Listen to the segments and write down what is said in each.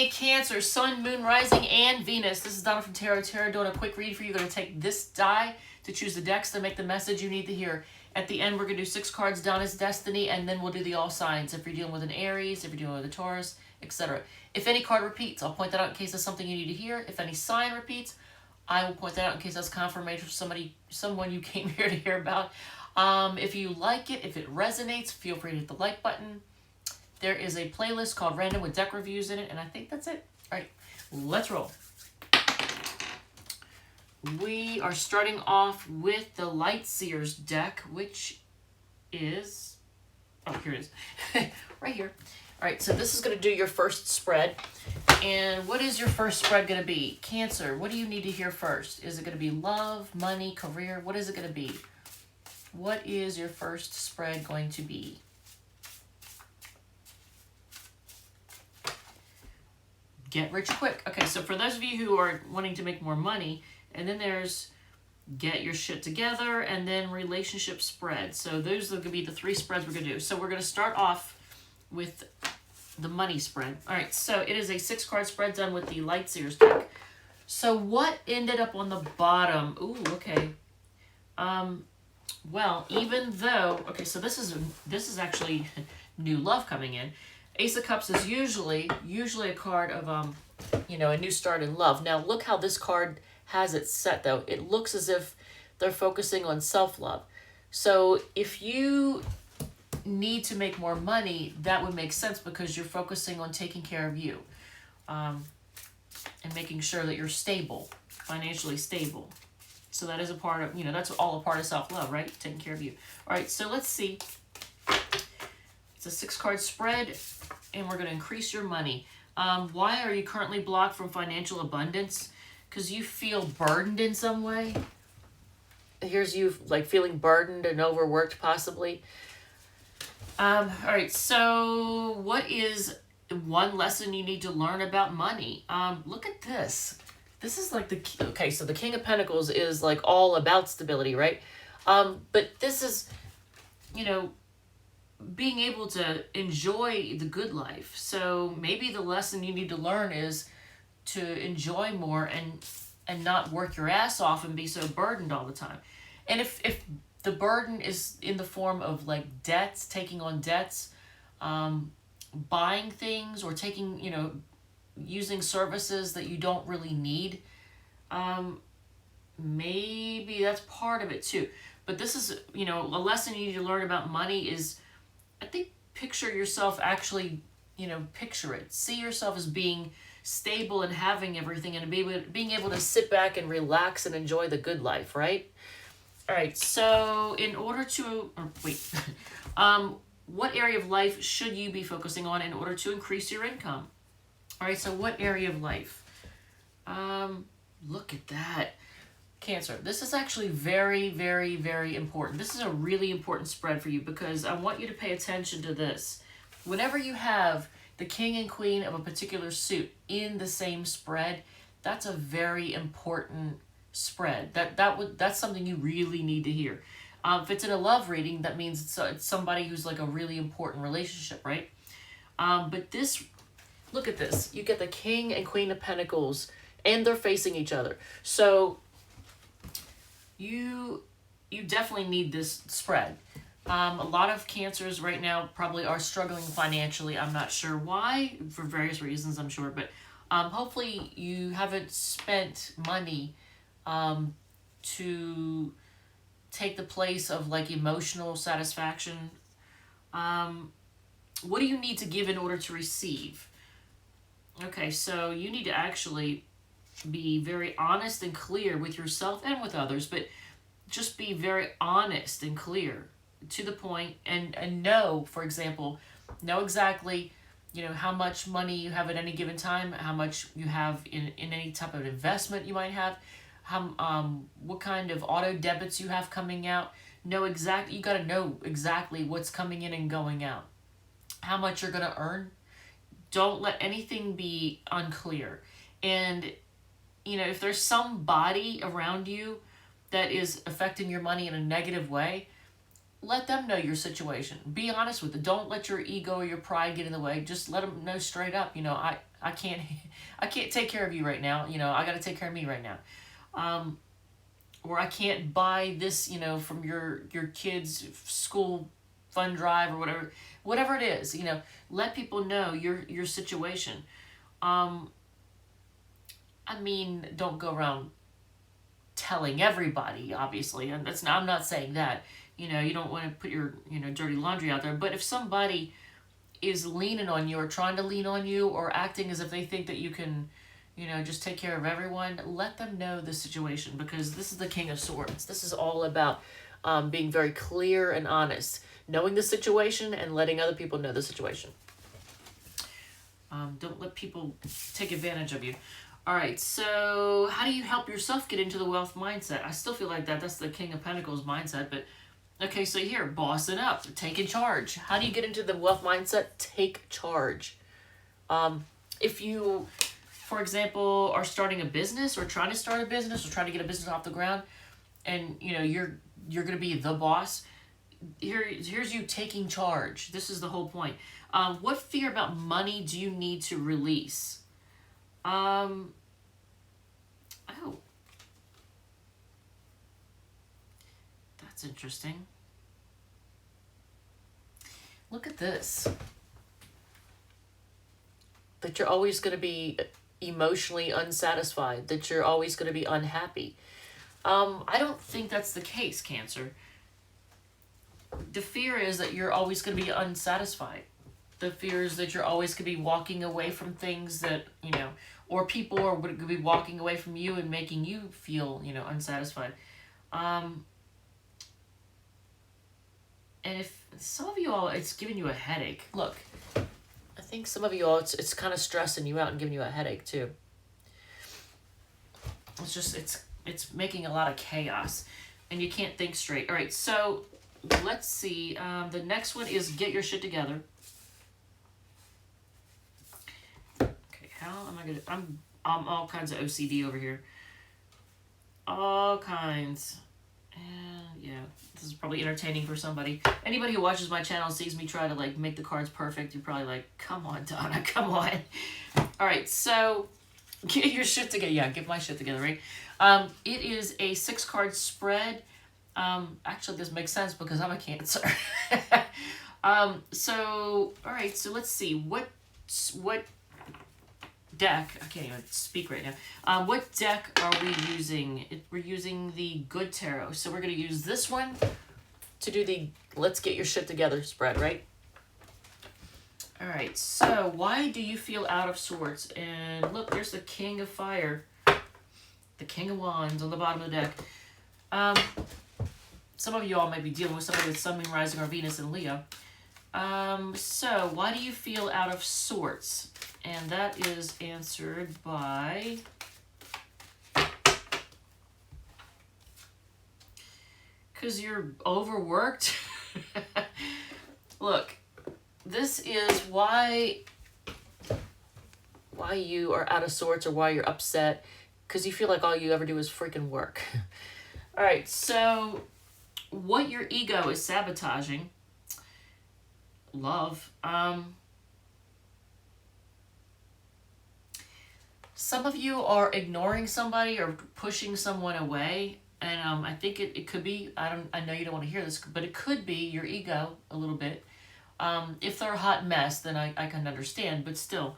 Hey, Cancer, Sun, Moon, Rising, and Venus. This is Donna from Tarot Tarot doing a quick read for you. You're going to take this die to choose the decks to make the message you need to hear. At the end, we're going to do 6 cards, Donna's Destiny, and then we'll do the all signs. If you're dealing with an Aries, if you're dealing with a Taurus, etc. If any card repeats, I'll point that out in case that's something you need to hear. If any sign repeats, I will point that out in case that's confirmation for someone you came here to hear about. If you like it, if it resonates, feel free to hit the like button. There is a playlist called Random with deck reviews in it, and I think that's it. All right, let's roll. We are starting off with the Light Seers deck, which is, oh, here it is, right here. All right, so this is going to do your first spread. And what is your first spread going to be? Cancer, what do you need to hear first? Is it going to be love, money, career? What is it going to be? What is your first spread going to be? Get rich quick. Okay, so for those of you who are wanting to make more money, and then there's get your shit together, and then relationship spread. So those are going to be the 3 spreads we're going to do. So we're going to start off with the money spread. All right, so it is a 6-card spread done with the Light Seers deck. So what ended up on the bottom? Ooh, okay. Well, even though, okay, so this is actually new love coming in. Ace of Cups is usually a card of, a new start in love. Now, look how this card has it set, though. It looks as if they're focusing on self-love. So if you need to make more money, that would make sense because you're focusing on taking care of you and making sure that you're stable, financially stable. So that is a part of, that's all a part of self-love, right? Taking care of you. All right, so let's see. It's a 6-card spread, and we're going to increase your money. Why are you currently blocked from financial abundance? Because you feel burdened in some way. Here's you like feeling burdened and overworked, possibly. All right, so what is one lesson you need to learn about money? Look at this. This is like okay, so the King of Pentacles is like all about stability, right? But this is, being able to enjoy the good life. So maybe the lesson you need to learn is to enjoy more and not work your ass off and be so burdened all the time. And if the burden is in the form of like debts, taking on debts, buying things, or taking, using services that you don't really need, maybe that's part of it too. But this is, a lesson you need to learn about money is, I think, picture yourself actually, picture it. See yourself as being stable and having everything and being able to sit back and relax and enjoy the good life, right? All right, so in order to, what area of life should you be focusing on in order to increase your income? All right, so what area of life? Look at that. Cancer, this is actually very, very, very important. This is a really important spread for you because I want you to pay attention to this. Whenever you have the king and queen of a particular suit in the same spread, that's a very important spread. That's something you really need to hear. If it's in a love reading, that means it's somebody who's like a really important relationship, right? But this, look at this. You get the king and queen of pentacles, and they're facing each other. So you definitely need this spread. A lot of Cancers right now probably are struggling financially. I'm not sure why, for various reasons, I'm sure. But hopefully you haven't spent money to take the place of like emotional satisfaction. What do you need to give in order to receive? Okay, so you need to actually be very honest and clear with yourself and with others, but just be very honest and clear to the point and know, for example, know exactly, how much money you have at any given time, how much you have in any type of investment you might have, what kind of auto debits you have coming out. You got to know exactly what's coming in and going out, how much you're going to earn. Don't let anything be unclear. And if there's somebody around you that is affecting your money in a negative way, let them know your situation. Be honest with them. Don't let your ego or your pride get in the way. Just let them know straight up, you know, I can't I can't take care of you right now. You know, I got to take care of me right now. Or I can't buy this, you know, from your kids' school fund drive or whatever it is, you know, let people know your situation. I mean, don't go around telling everybody, obviously, and that's not, I'm not saying that, you know, you don't want to put your, you know, dirty laundry out there, but if somebody is leaning on you or trying to lean on you or acting as if they think that you can, you know, just take care of everyone, let them know the situation, because this is the King of Swords. This is all about being very clear and honest, knowing the situation and letting other people know the situation. Don't let people take advantage of you. All right, so how do you help yourself get into the wealth mindset? I still feel like that's the King of Pentacles mindset, but okay, so here, bossing up, taking charge. How do you get into the wealth mindset? Take charge. If you, for example, are starting a business or trying to start a business or trying to get a business off the ground, and you know you're going to be the boss, here's you taking charge. This is the whole point. What fear about money do you need to release? Oh, that's interesting. Look at this. That you're always going to be emotionally unsatisfied, that you're always going to be unhappy. I don't think that's the case, Cancer. The fear is that you're always going to be unsatisfied. The fear is that you're always going to be walking away from things that, you know, or people are going to be walking away from you and making you feel, you know, unsatisfied. And if some of you all, it's giving you a headache. Look, I think some of you all, it's kind of stressing you out and giving you a headache too. It's just, it's making a lot of chaos and you can't think straight. All right, so let's see. The next one is get your shit together. Okay, how am I gonna, I'm all kinds of OCD over here. All kinds. And yeah, this is probably entertaining for somebody. Anybody who watches my channel sees me try to like make the cards perfect. You're probably like, come on, Donna, come on. All right, so get your shit together. Yeah, get my shit together, right? It is a 6-card spread. Actually, this makes sense because I'm a Cancer. So, all right, so let's see. What deck, I can't even speak right now. What deck are we using? We're using the Good Tarot. So we're going to use this one to do the Let's Get Your Shit Together spread, right? All right, so why do you feel out of sorts? And look, there's the King of Fire, the King of Wands on the bottom of the deck. Some of you all might be dealing with somebody with Sun, Moon, Rising, or Venus in Leo. So why do you feel out of sorts? And that is answered by because you're overworked. Look, this is why you are out of sorts or why you're upset, because you feel like all you ever do is freaking work. All right, so what your ego is sabotaging, love. Some of you are ignoring somebody or pushing someone away, and I think it could be, I know you don't want to hear this, but it could be your ego a little bit. If they're a hot mess, then I can understand, but still,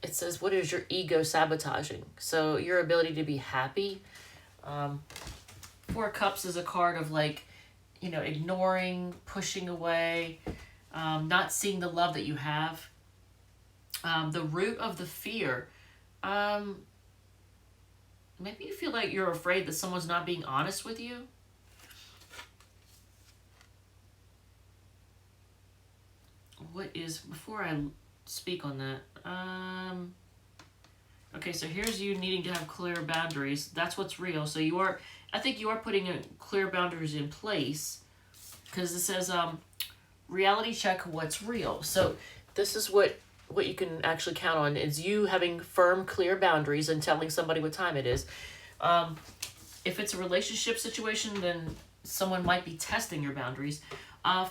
it says, what is your ego sabotaging? So your ability to be happy. 4 of Cups is a card of like, you know, ignoring, pushing away, not seeing the love that you have. The root of the fear, maybe you feel like you're afraid that someone's not being honest with you. What is, before I speak on that, okay, so here's you needing to have clear boundaries. That's what's real. So you are, I think you are putting clear boundaries in place, because it says, reality check what's real. So this is what you can actually count on, is you having firm, clear boundaries and telling somebody what time it is. If it's a relationship situation, then someone might be testing your boundaries.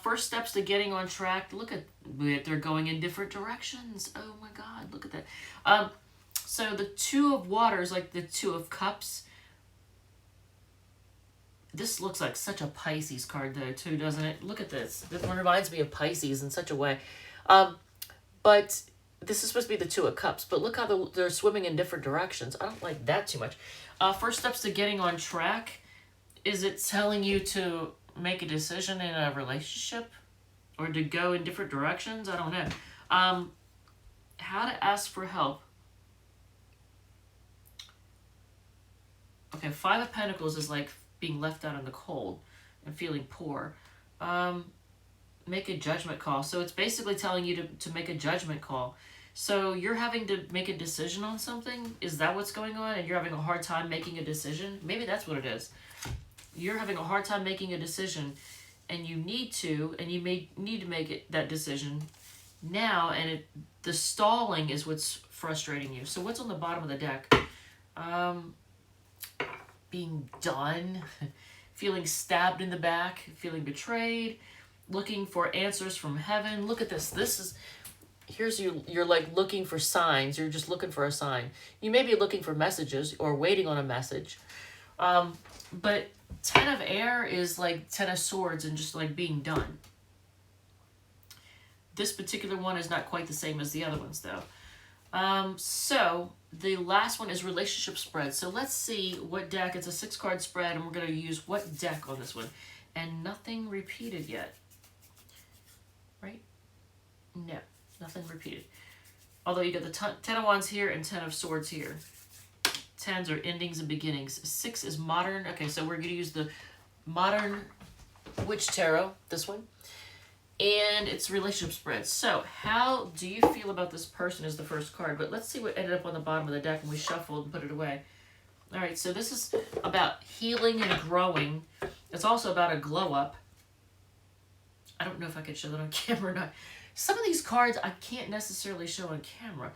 First steps to getting on track. Look at it. They're going in different directions. Oh my God, look at that. So the Two of Waters, like the Two of Cups. This looks like such a Pisces card though too, doesn't it? Look at this. This one reminds me of Pisces in such a way. But this is supposed to be the Two of Cups. But look how they're swimming in different directions. I don't like that too much. First steps to getting on track. Is it telling you to make a decision in a relationship? Or to go in different directions? I don't know. How to ask for help. Okay, Five of Pentacles is like being left out in the cold and feeling poor. Make a judgment call. So it's basically telling you to make a judgment call. So you're having to make a decision on something? Is that what's going on? And you're having a hard time making a decision? Maybe that's what it is. You're having a hard time making a decision, and you need to, and you may need to make that decision now, and the stalling is what's frustrating you. So what's on the bottom of the deck? Being done, feeling stabbed in the back, feeling betrayed, looking for answers from heaven. Look at this. You're like looking for signs. You're just looking for a sign. You may be looking for messages or waiting on a message. But Ten of Air is like Ten of Swords and just like being done. This particular one is not quite the same as the other ones though. So the last one is relationship spread. So let's see what deck. It's a 6-card spread, and we're going to use what deck on this one. And nothing repeated yet. Right? No, nothing repeated. Although you got the Ten of Wands here and Ten of Swords here. Tens are endings and beginnings. 6 is modern. Okay, so we're going to use the Modern Witch Tarot, this one. And it's relationship spread. So how do you feel about this person is the first card. But let's see what ended up on the bottom of the deck when we shuffled and put it away. All right, so this is about healing and growing. It's also about a glow up. I don't know if I can show that on camera or not. Some of these cards I can't necessarily show on camera.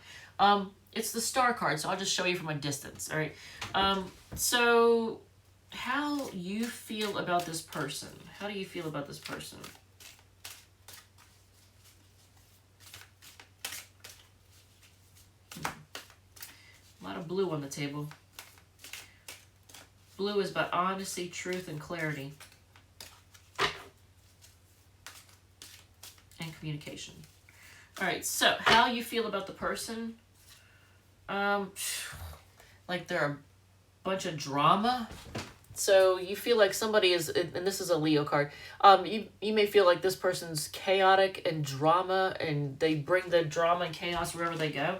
It's the Star card, so I'll just show you from a distance. All right. So how you feel about this person? How do you feel about this person? A lot of blue on the table. Blue is about honesty, truth, and clarity. And communication. All right, so how you feel about the person? Like they're a bunch of drama. So you feel like somebody is, and this is a Leo card, you may feel like this person's chaotic and drama, and they bring the drama and chaos wherever they go.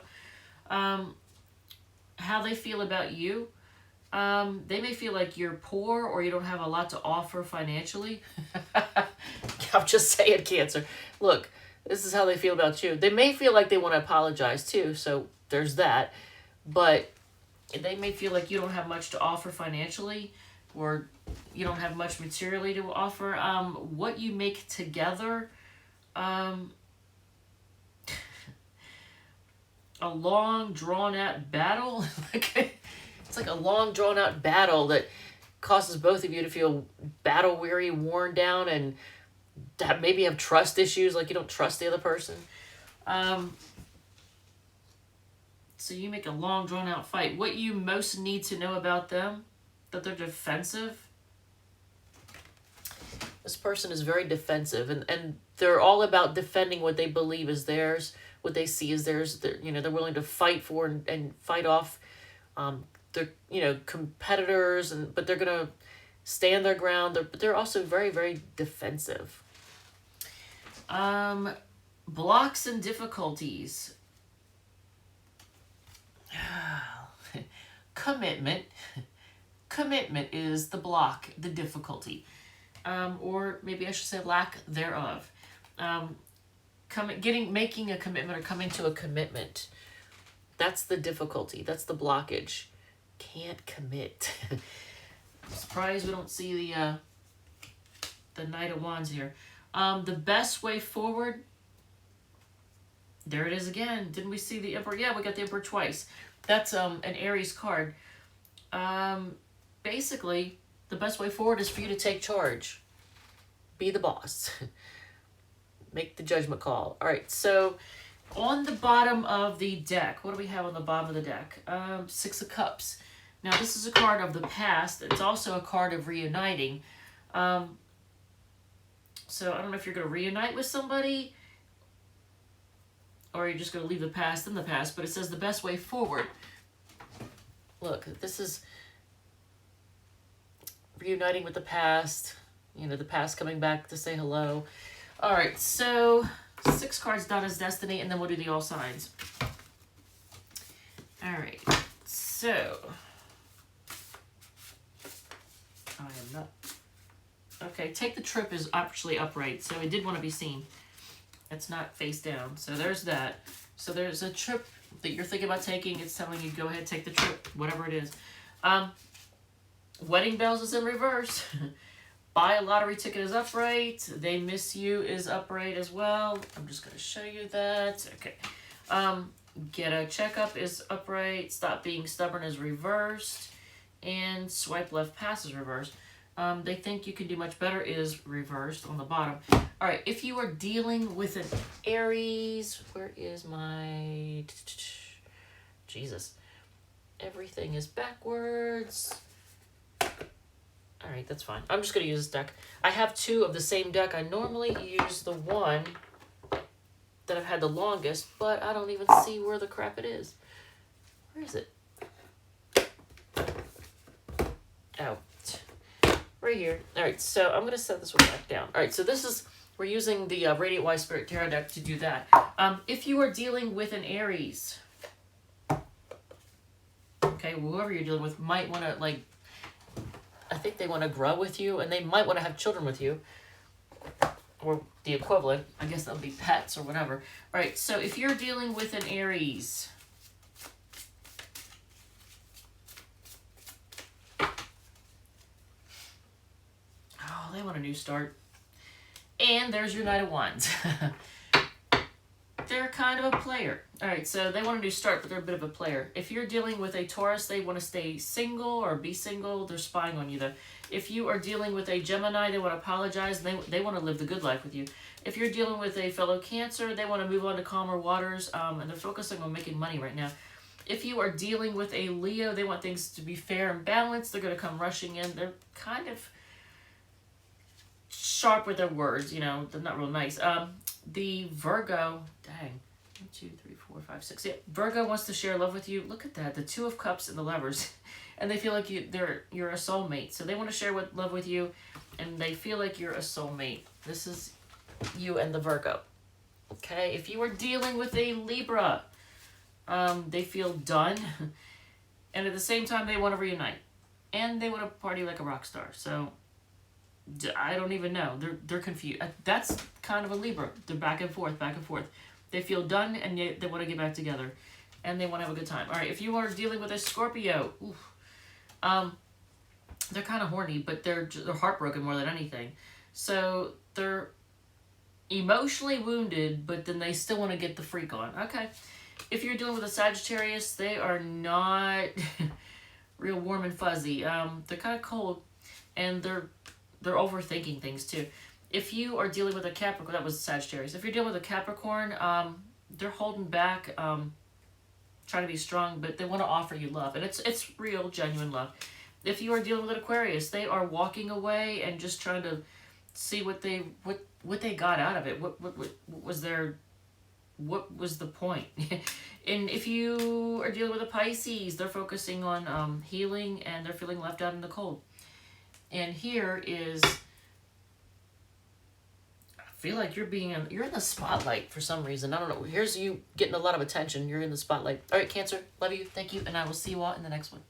How they feel about you? They may feel like you're poor or you don't have a lot to offer financially. I'm just saying, Cancer. Look, this is how they feel about you. They may feel like they want to apologize too, so there's that. But they may feel like you don't have much to offer financially, or you don't have much materially to offer. What you make together, a long drawn-out battle. It's like a long drawn-out battle that causes both of you to feel battle-weary, worn down, and maybe have trust issues, like you don't trust the other person. So you make a long drawn-out fight. What you most need to know about them, that they're defensive. This person is very defensive, and they're all about defending what they believe is theirs, what they see as theirs. They're willing to fight for and fight off they're competitors, but they're gonna stand their ground. But they're also very, very defensive. Blocks and difficulties. Commitment. Commitment is the block, the difficulty. Or maybe I should say lack thereof. Making a commitment or coming to a commitment. That's the difficulty. That's the blockage. Can't commit. I'm surprised we don't see the Knight of Wands here. The best way forward. There it is again. Didn't we see the Emperor? Yeah, we got the Emperor twice. That's an Aries card. Basically, the best way forward is for you to take charge. Be the boss. Make the judgment call. All right, so on the bottom of the deck, what do we have on the bottom of the deck? Six of Cups. Now, this is a card of the past. It's also a card of reuniting. So I don't know if you're going to reunite with somebody or you're just going to leave the past in the past, but it says the best way forward. Look, this is reuniting with the past, you know, the past coming back to say hello. All right, so 6 cards down as destiny, and then we'll do the all signs. All right, so I am not. Okay, take the trip is actually upright, so it did want to be seen. It's not face down, so there's that. So there's a trip that you're thinking about taking. It's telling you go ahead, take the trip, whatever it is. Wedding bells is in reverse. Buy a lottery ticket is upright. They miss you is upright as well. I'm just going to show you that. Okay. Get a checkup is upright. Stop being stubborn is reversed. And swipe left pass is reversed. They think you can do much better is reversed on the bottom. All right. If you are dealing with an Aries, where is my... Jesus. Everything is backwards. All right, that's fine. I'm just going to use this deck. I have 2 of the same deck. I normally use the one that I've had the longest, but I don't even see where the crap it is. Where is it? Oh, right here. All right, so I'm going to set this one back down. All right, so this is, we're using the Radiant Wise Spirit Tarot deck to do that. If you are dealing with an Aries, okay, whoever you're dealing with might want to, like, I think they want to grow with you, and they might want to have children with you, or the equivalent. I guess that would be pets or whatever. All right, so if you're dealing with an Aries, oh, they want a new start. And there's your Knight of Wands. They're kind of a player. All right, so they want a new start, but they're a bit of a player. If you're dealing with a Taurus, they want to stay single or be single. They're spying on you, though. If you are dealing with a Gemini, they want to apologize. They want to live the good life with you. If you're dealing with a fellow Cancer, they want to move on to calmer waters, and they're focusing on making money right now. If you are dealing with a Leo, they want things to be fair and balanced. They're going to come rushing in. They're kind of sharp with their words, you know. They're not real nice. The Virgo, dang, 1, 2, 3, 4, 5, 6. Yeah, Virgo wants to share love with you. Look at that, the 2 of Cups and the Lovers, and they feel like you're a soulmate. So they want to share love with you, and they feel like you're a soulmate. This is you and the Virgo. Okay, if you are dealing with a Libra, they feel done, and at the same time they want to reunite, and they want to party like a rock star. So I don't even know. They're confused. That's kind of a Libra. They're back and forth, back and forth. They feel done, and they want to get back together, and they want to have a good time. All right, if you are dealing with a Scorpio, they're kind of horny, but they're heartbroken more than anything. So they're emotionally wounded, but then they still want to get the freak on. Okay. If you're dealing with a Sagittarius, they are not real warm and fuzzy. They're kind of cold, and they're overthinking things too. If you are dealing with a Capricorn, that was Sagittarius. If you're dealing with a Capricorn, they're holding back, trying to be strong, but they want to offer you love, and it's real, genuine love. If you are dealing with an Aquarius, they are walking away and just trying to see what they got out of it. What was the point? And if you are dealing with a Pisces, they're focusing on healing, and they're feeling left out in the cold. And here is, I feel like you're in the spotlight for some reason. I don't know. Here's you getting a lot of attention. You're in the spotlight. All right, Cancer, love you, thank you, and I will see you all in the next one.